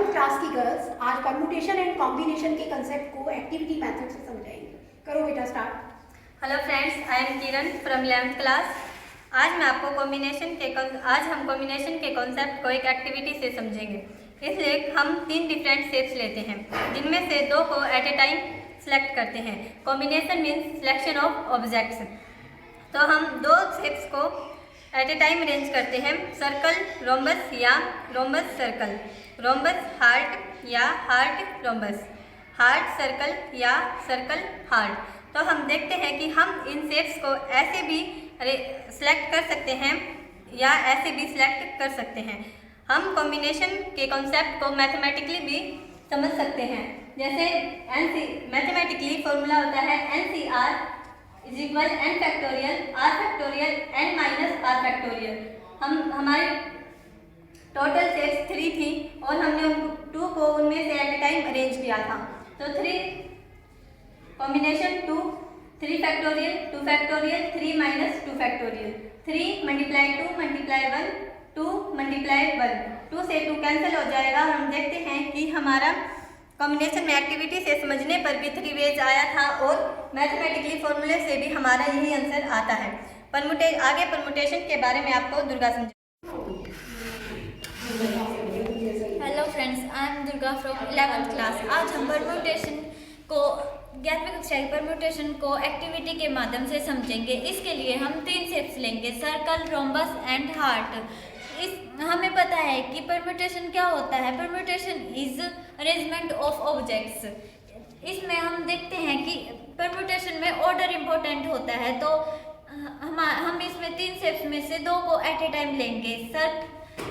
11th class की girls आज permutation and combination के कंसेप्ट को एक्टिविटी मेथड से समझाएंगे। करो बेटा start. Hello friends, I M Kiran from 11th class. आज हम कॉम्बिनेशन के कॉन्सेप्ट को एक एक्टिविटी से समझेंगे। इसलिए हम 3 डिफरेंट शेप्स लेते हैं, जिनमें से 2 को एट ए टाइम सेलेक्ट करते हैं। Combination means selection of objects. तो हम 2 शेप्स को एट ए टाइम अरेंज करते हैं, सर्कल रोम्बस या रोम्बस सर्कल, रोम्बस हार्ट या हार्ट रोम्बस, हार्ट सर्कल या सर्कल हार्ट। तो हम देखते हैं कि हम इन शेप्स को ऐसे भी सिलेक्ट कर सकते हैं या ऐसे भी सिलेक्ट कर सकते हैं। हम कॉम्बिनेशन के कॉन्सेप्ट को मैथमेटिकली भी समझ सकते हैं। जैसे मैथमेटिकली फॉर्मूला होता है NCR is equal n factorial r factorial n minus r factorial. हमारी टोटल शेप्स 3 थी और हमने 2 को उनमें से एट ए टाइम अरेंज किया था। तो 3 combination 2 3 factorial 2 factorial 3 minus 2 factorial, 3 multiply 2 multiply 1 2 multiply 1, 2 से 2 कैंसिल हो जाएगा। हम देखते हैं कि हमारा कॉम्बिनेशन में एक्टिविटी से समझने पर भी 3 वेज आया था और मैथमेटिकली फॉर्मूले से भी हमारा यही आंसर आता है। आगे परमुटेशन के बारे में आपको दुर्गा समझ। Hello friends, I M Durga from 11th class. आज हम परमुटेशन को 11वीं कक्षा की परमुटेशन को एक्टिविटी के माध्यम से समझेंगे। इसके लिए हम 3 शेप्स लेंगे, सर्कल, रोम्बस एंड हार्ट। हमें पता है कि परम्यूटेशन क्या होता है। Permutation is arrangement of objects. इसमें हम देखते हैं कि परम्यूटेशन में ऑर्डर इम्पोर्टेंट होता है। तो हम इसमें 3 शेप्स में से 2 को एट ए टाइम लेंगे।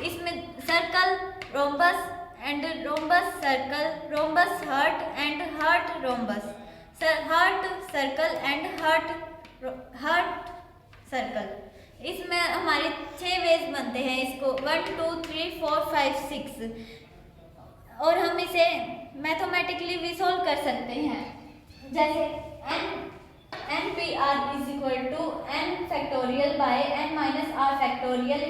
इसमें circle rhombus and rhombus circle, rhombus heart and heart rhombus, heart circle and heart circle. इसमें हमारे 6 वेज बनते हैं। इसको 1 2 3 4 5 6 और हम इसे मैथमेटिकली भी सोल्व कर सकते हैं। जैसे NPR is equal to n factorial by n minus r factorial.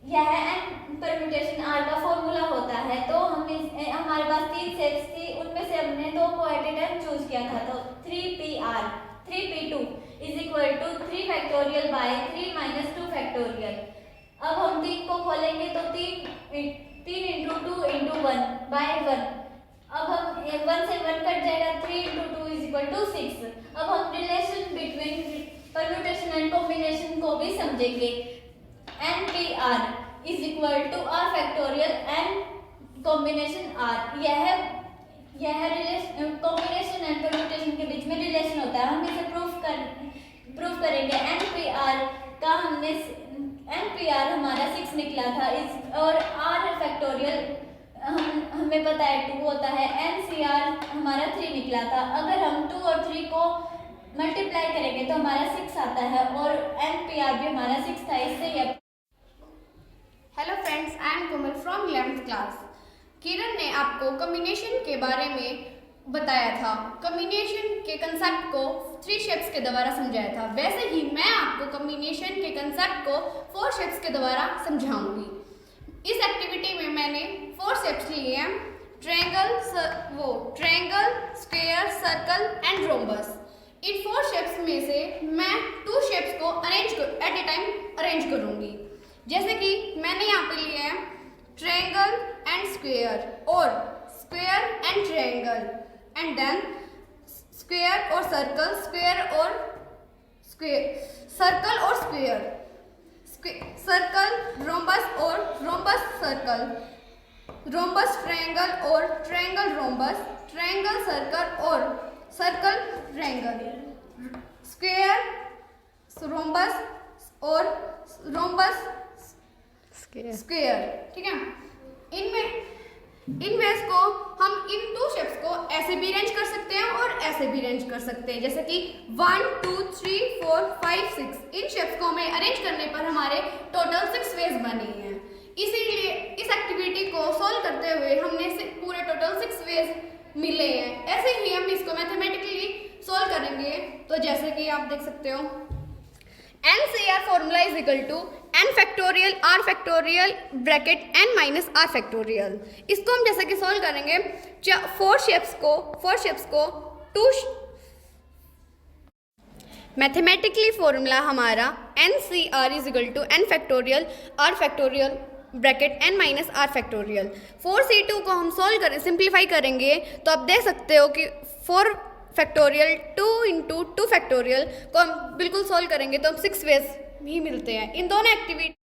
यह n परम्यूटेशन r का फॉर्मूला होता है। तो हमारे पास 3 शेप्स थी, उनमें से हमने 2 को एट ए टाइम चूज किया था। तो 3PR 3P2 is equal to 3 factorial by 3 minus 2 factorial. अब हम 3 को खोलेंगे तो 3 इंटू 2 इंटू 1 बाय 1। अब हम 1 से 1 कट जाएगा, 3 इंटू 2 इज इक्वल टू 6। अब हम relation between permutation and combination को भी समझेंगे। NPR is equal to r factorial n combination r। यह रिलेशन कॉम्बिनेशन एंड परम्यूटेशन के बीच में रिलेशन होता है। हम इसे प्रूफ करेंगे। NPR हमारा 6 निकला था और r फैक्टोरियल हमें पता है 2 होता है। NCR हमारा 3 निकला था। अगर हम 2 और 3 को मल्टीप्लाई करेंगे तो हमारा 6 आता है और NPR भी हमारा 6 था। इससे यह hello friends, I am Komal from 11th class. Kiran ने आपको कॉम्बिनेशन के बारे में बताया था। कॉम्बिनेशन के कंसेप्ट को 3 शेप्स के द्वारा समझाया था। वैसे ही मैं आपको कॉम्बिनेशन के कंसेप्ट को 4 शेप्स के द्वारा समझाऊंगी। इस एक्टिविटी में मैंने 4 शेप्स लिए हैं, triangle, square, circle and rhombus. In 4 shapes में से मैं 2 शेप्स को एट ए टाइम अरेंज करूंगी। जैसे कि मैंने यहाँ पे लिए हैं ट्रायंगल एंड स्क्वायर और square and triangle and then square और सर्कल, स्क्वायर और स्क्वायर, सर्कल रोम्बस और रोम्बस सर्कल, रोम्बस ट्रायंगल और ट्रायंगल रोम्बस, ट्रायंगल सर्कल और सर्कल ट्रायंगल, स्क्वायर रोम्बस और रोम्बस स्क्वायर। ठीक है, इनमें को हम इन 2 शेप्स को ऐसे भी अरेंज कर सकते हैं और ऐसे भी अरेंज कर सकते हैं। जैसे कि 1 2 3 4 5 6 इन शेप्स को हमें अरेंज करने पर हमारे टोटल 6 वेज बने हैं। इसीलिए इस एक्टिविटी को सोल्व करते हुए हमने पूरे टोटल 6 वेज मिले हैं। ऐसे ही हम इसको मैथमेटिकली सोल्व करेंगे। तो जैसे कि आप देख सकते हो NCR formula is equal to n factorial r factorial bracket n minus r factorial. इसको हम जैसे कि सॉल्व करेंगे, 4 शेप्स को टू मैथमेटिकली फॉर्मूला हमारा NCR is equal to n factorial r factorial bracket n minus r factorial. 4C2 को हम solve करें, सिंप्लीफाई करेंगे तो आप देख सकते हो कि 4 फैक्टोरियल 2 इंटू 2 फैक्टोरियल को हम बिल्कुल सॉल्व करेंगे तो हम 6 वेज भी मिलते हैं। इन दोनों एक्टिविटी